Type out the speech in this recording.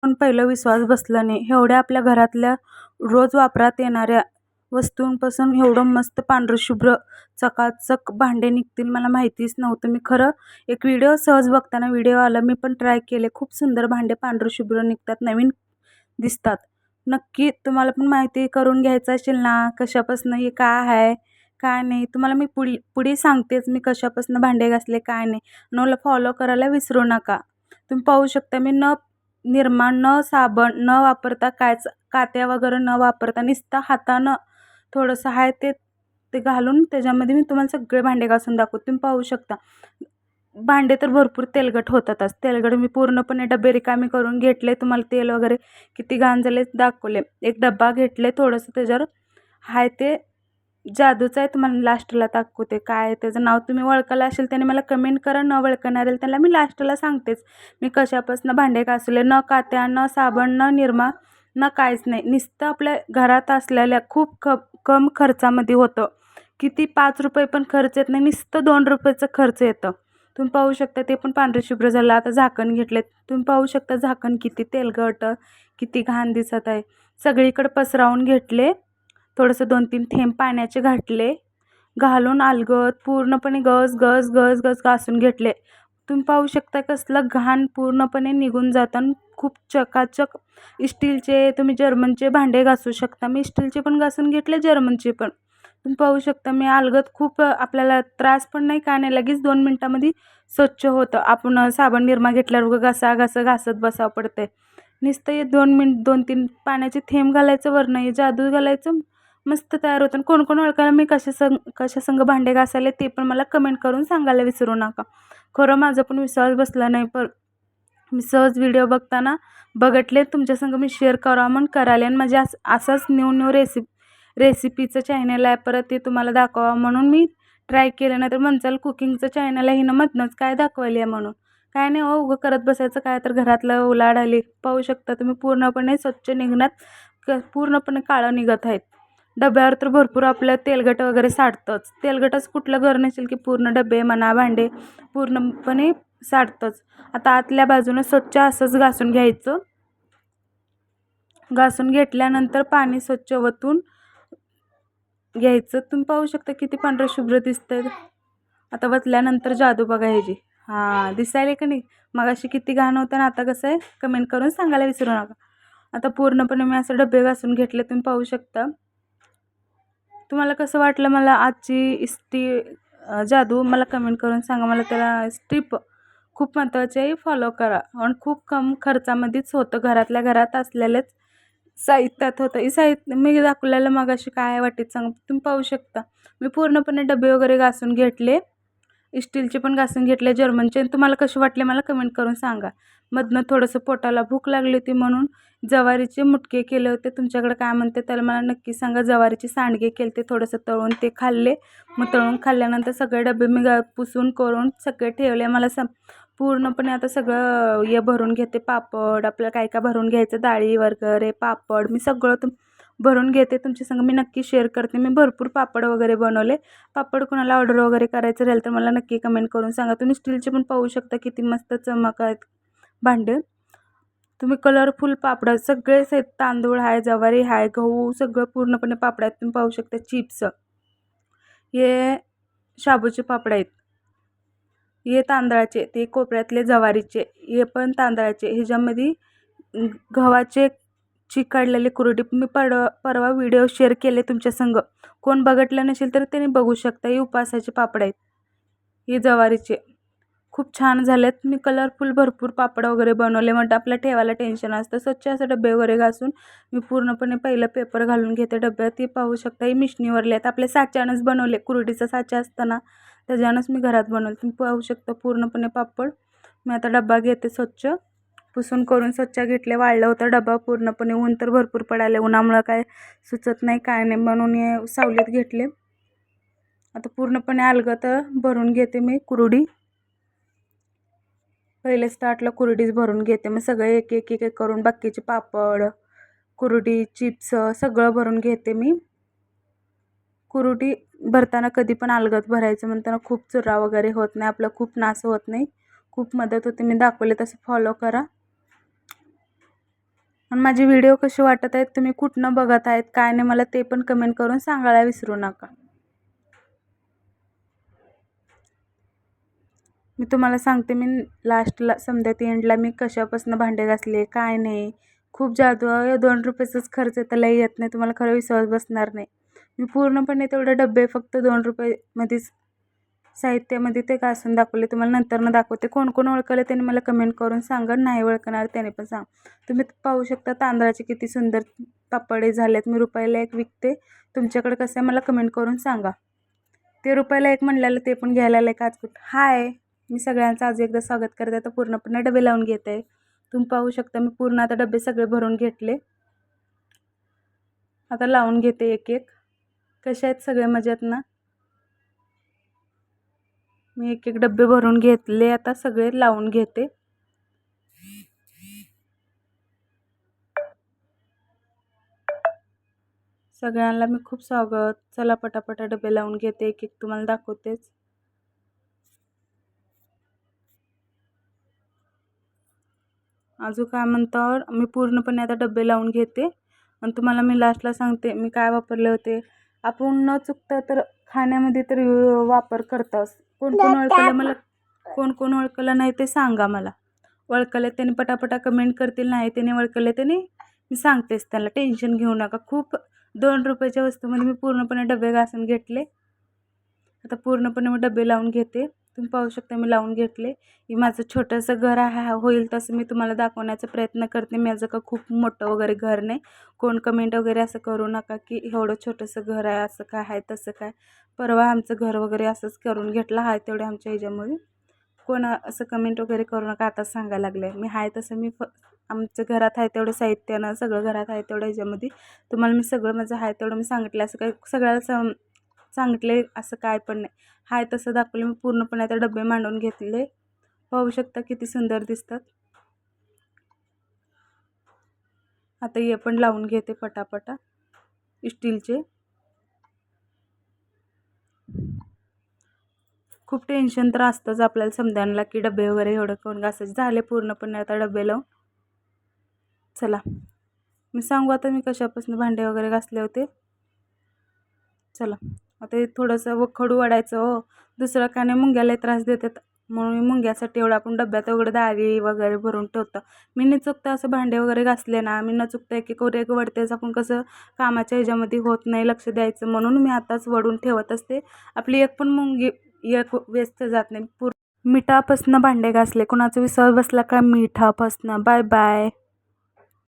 पण पहिलं विश्वास बसला नाही. एवढ्या आपल्या घरातल्या रोज वापरात येणाऱ्या वस्तूंपासून एवढं मस्त पांढरं शुभ्र चकाचक भांडे निघतील मला माहितीच नव्हतं. मी खरं एक व्हिडिओ सहज बघताना व्हिडिओ आला, मी पण ट्राय केले. खूप सुंदर भांडे पांढरं शुभ्र निघतात, नवीन दिसतात. नक्की तुम्हाला पण माहिती करून घ्यायचं असेल ना, कशापासून हे काय आहे काय नाही, तुम्हाला मी पुढे सांगतेच मी कशापासून भांडे घासले काय नाही. मला फॉलो करायला विसरू नका. तुम्ही पाहू शकता मी निरमा, न साबण न वापरता, कायच कात्या वगैरे न वापरता नुसतं हातानं थोडंसं आहे ते घालून त्याच्यामध्ये मी तुम्हाला सगळे भांडे घासून दाखवते. तुम्ही पाहू शकता भांडे तर भरपूर तेलकट होतातच. तेलकट मी पूर्णपणे डबे रिकामे करून घेतले. तुम्हाला तेल वगैरे किती घाण झाले दाखवले. एक डब्बा घेतले, थोडंसं त्याच्यावर आहे ते जादूचं आहे, तुम्हाला लास्टला दाखवते काय आहे त्याचं नाव. तुम्ही ओळखलं असेल त्याने मला कमेंट करा, न ओळखणारेल त्याला मी लास्टला सांगतेच मी कशापासून भांडे घासले. न कात्या, न साबण, न निरमा, न काहीच नाही. नुसतं आपल्या घरात असलेल्या खूप कम खर्चामध्ये होतं. किती 5 रुपये पण खर्च येत नाही, नुसतं 2 रुपयाचं खर्च येतं. तुम्ही पाहू शकता ते पण पांढरे शुभ्र झालं. आता झाकण घेतले, तुम्ही पाहू शकता झाकण किती तेलकट, किती घाण दिसत आहे. सगळीकडे पसरवून घेतले, थोडंसं 2-3 थेंब पाण्याचे घातले, घालून अलगद पूर्णपणे गस गस गस गस घासून घेतले. तुम्ही पाहू शकता कसलं घाण पूर्णपणे निघून जातं. खूप चकाचक स्टीलचे, तुम्ही जर्मनचे भांडे घासू शकता. मी स्टीलचे पण घासून घेतले, जर्मनचे पण. तुम्ही पाहू शकता मी अलगद खूप आपल्याला त्रास पण नाही काय नाही, लगेच 2 मिनटामध्ये स्वच्छ होतं. आपण साबण निरमा घेतल्यावर घासत बसावं पडते. नुसतं हे 2 मिनिट 2-3 पाण्याचे थेंब घालायचं, वरनं हे जादू घालायचं, मस्त तयार होतं. कोण कोण ओळखायला मी कशासंग भांडे घासायले ते पण मला कमेंट करून सांगायला विसरू नका. खरं माझा पण विश्वास बसला नाही, पण मी सहज व्हिडिओ बघताना बघितले, तुमच्यासंग मी शेअर करावं म्हणून करायला. आणि माझे असंच न्यू रेसिपीचं चॅनल आहे, परत ते तुम्हाला दाखवावं म्हणून मी ट्राय केलं. नाही तर म्हणचाल कुकिंगचं चॅनल आहे हिनं मधनंच काय दाखवायला आहे म्हणून. काय नाही हो, उगं करत बसायचं काय तर घरातलं उलाढ आली. पाहू शकता तुम्ही पूर्णपणे स्वच्छ निघण्यात पूर्णपणे काळं निघत आहेत. डब्यावर तर भरपूर आपलं तेलकट वगैरे साठतंच. तेलकटच कुठलं घर नसेल की पूर्ण डबे म्हणा भांडे पूर्णपणे साठतंच. आता आतल्या बाजूनं स्वच्छ असंच घासून घ्यायचं. घासून घेतल्यानंतर पाणी स्वच्छ वतून घ्यायचं. तुम्ही पाहू शकता किती पांढरं शुभ्र दिसतंय. आता वतल्यानंतर जादू बघा ह्याची. हां, दिसायला का नाही? मगाशी किती घाण होतं ना आता कसं आहे कमेंट करून सांगायला विसरू नका. आता पूर्णपणे मी असं डबे घासून घेतले, तुम्ही पाहू शकता. तुम्हाला कसं वाटलं मला आजची जादू मला कमेंट करून सांगा. मला त्याला स्टिप खूप महत्त्वाची आहे, फॉलो करा. आणि खूप कम खर्चामध्येच होतं, घरातल्या घरात असलेलेच साहित्यात होतं. हे साहित्य मी दाखवलेलं मगाशी काय वाटीत सांग. तुम्ही पाहू शकता मी पूर्णपणे डबे वगैरे घासून घेतले, स्टीलचे पण घासून घेतले, जर्मनचे. तुम्हाला कसे वाटले मला कमेंट करून सांगा. मधनं थोडंसं पोटाला भूक लागली होती म्हणून ज्वारीचे मुटके केले होते. तुमच्याकडे काय म्हणते त्याला मला नक्की सांगा. ज्वारीचे सांडगे केले ते, थोडंसं तळून ते खाल्ले. मग तळून खाल्ल्यानंतर सगळे डबे मी पुसून करून सगळे ठेवले. मला पूर्णपणे आता सगळं हे भरून घेते. पापड आपल्याला काय काय भरून घ्यायचं, डाळी वगैरे पापड मी सगळं भरून घेते. तुमच्या संग मी नक्की शेअर करते. मी भरपूर पापड वगैरे बनवले. पापड कोणाला ऑर्डर वगैरे करायचं राहील तर मला नक्की कमेंट करून सांगा. तुम्ही स्टीलचे पण पाहू शकता किती मस्त चमक आहेत भांडे. तुम्ही कलरफुल पापड सगळेच आहेत. तांदूळ आहे, ज्वारी आहे, गहू सगळं पूर्णपणे पापड आहेत. तुम्ही पाहू शकता. चिप्स, हे शाबूचे पापड आहेत, हे तांदळाचे, ते कोपऱ्यातले ज्वारीचे, हे पण तांदळाचे. ह्याच्यामध्ये गव्हाचे काढलेले कुरडी मी परवा व्हिडिओ शेअर केले तुमच्या संग. कोण बघितलं नसेल तर त्यांनी बघू शकता. हे उपासाचे पापड आहेत, हे ज्वारीचे. खूप छान झालेत. मी कलरफुल भरपूर पापड वगैरे बनवले. म्हणजे आपल्या ठेवायला टेन्शन असतं. स्वच्छ असं डबे वगैरे घासून मी पूर्णपणे पहिलं पेपर घालून घेते डब्यात. ते पाहू शकता ही मिशनीवरले आहेत. आपल्या साच्यानंच बनवले, कुरडीचा साचा असताना त्याच्यानंच मी घरात बनवले. तुम्ही पाहू शकता पूर्णपणे पापड. मी आता डब्बा घेते, स्वच्छ पुसून करून स्वच्छ घेतले. वाळलं होतं डब्बा पूर्णपणे. ऊन तर भरपूर पडायला, उन्हामुळं काय सुचत नाही काय नाही म्हणून हे सावलीत घेतले. आता पूर्णपणे अलगद भरून घेते मी कुरडी. पहिले स्टार्टला कुरडीच भरून घेते, मग सगळे एक एक एक एक करून बाकीचे पापड, कुरडी, चिप्स सगळं भरून घेते मी. कुरडी भरताना कधी पण अलगद भरायचं, म्हणताना खूप चुरा वगैरे होत नाही, आपलं खूप नास होत नाही, खूप मदत होते. मी दाखवले तसं फॉलो करा. आणि माझे व्हिडिओ कसे वाटत आहेत, तुम्ही कुठनं बघत आहेत काय नाही मला ते पण कमेंट करून सांगायला विसरू नका. मी तुम्हाला सांगते, मी लास्टला समजा एंडला मी कशापासून भांडे घासले काय नाही. खूप जादू आहे, 2 रुपयाचाच खर्च आहे, त्याला येत नाही, तुम्हाला खरं विश्वास बसणार नाही. मी पूर्णपणे तेवढे डबे फक्त 2 रुपयेमध्येच साहित्यामध्ये ते घासून दाखवले. तुम्हाला नंतरनं दाखवते. कोण कोण ओळखलं त्याने मला कमेंट करून सांगा, नाही ओळखणार त्याने पण सांग. तुम्ही पाहू शकता तांदळाचे किती सुंदर पापडे झालेत. मी रुपयाला 1 विकते. तुमच्याकडे कसं आहे मला कमेंट करून सांगा. ते रुपयाला 1 म्हणलेलं ते पण घ्यायला आलं काचकूट. हाय, मी सगळ्यांचं आज एकदा स्वागत करते. आता पूर्णपणे डबे लावून घेत आहे. तुम्ही पाहू शकता मी पूर्ण आता डबे सगळे भरून घेतले. आता लावून घेते एक एक. कसे आहेत सगळे मजेत ना? मी एक एक डबे भरून घेतले, आता सगळे लावून घेते. सगळ्यांना मी खूप स्वागत. चला पटापटा डबे लावून घेते, एक एक तुम्हाला दाखवतेच. अजून काय म्हणतावर मी पूर्णपणे आता डबे लावून घेते आणि तुम्हाला मी लास्टला सांगते मी काय वापरले होते. आपण न चुकता तर खाण्यामध्ये तर वापर करतोच. कोण कोण ओळखलं मला, कोण कोण ओळखलं नाही ते सांगा मला. ओळखले त्याने पटापटा कमेंट करतील, नाही त्याने ओळखले त्याने मी सांगतेच त्याला, टेन्शन घेऊ नका. खूप 2 रुपयाच्या वस्तूमध्ये मी पूर्णपणे डबे घासून घेतले. आता पूर्णपणे मी डबे लावून घेते. तुम्ही पाहू शकता मी लावून घेतले. हे माझं छोटंसं घर आहे, होईल तसं मी तुम्हाला दाखवण्याचा प्रयत्न करते. माझं का खूप मोठं वगैरे घर नाही. कोण कमेंट वगैरे असं करू नका की एवढं छोटंसं घर आहे, असं काय आहे तसं काय. परवा आमचं घर वगैरे असंच करून घेतलं आहे तेवढे आमच्या ह्याच्यामध्ये. कोण असं कमेंट वगैरे करू नका. आताच सांगायला लागले मी आहे तसं. मी आमच्या घरात आहे तेवढं साहित्यानं सगळं घरात आहे तेवढं ह्याच्यामध्ये तुम्हाला मी सगळं माझं आहे तेवढं मी सांगितलं. असं काय सगळ्याला सांगितले असं काय पण नाही, हाय तसं दाखवले. मी पूर्णपणे आता डबे मांडून घेतले. पाहू शकता किती सुंदर दिसतात. आता हे पण लावून घेते पटापटा स्टीलचे. खूप टेन्शन तर असतंच आपल्याला समजायला की डबे वगैरे एवढं कोण घासायचे. झाले पूर्णपणे आता डबे लावून. चला मी सांगू आता मी कशापासून भांडे वगैरे घासले होते. चला आता हे थोडंसं खडू वाढायचं हो. दुसरं काय नाही, मुंग्याला त्रास देतात म्हणून मी मुंग्यासाठी एवढं आपण डब्यात वगैरे डाळी वगैरे भरून ठेवतं. मी न चुकता असं भांडे वगैरे घासले ना, मी न चुकता एक एक एक वडतेच. आपण कसं कामाच्या ह्याच्यामध्ये होत नाही लक्ष द्यायचं म्हणून मी आताच वडून ठेवत असते. आपली एक पण मुंगी एक वेस्ट जात नाही. मिठापासनं भांडे घासले. कुणाचा विश्वास बसला का मिठापासनं. Bye bye.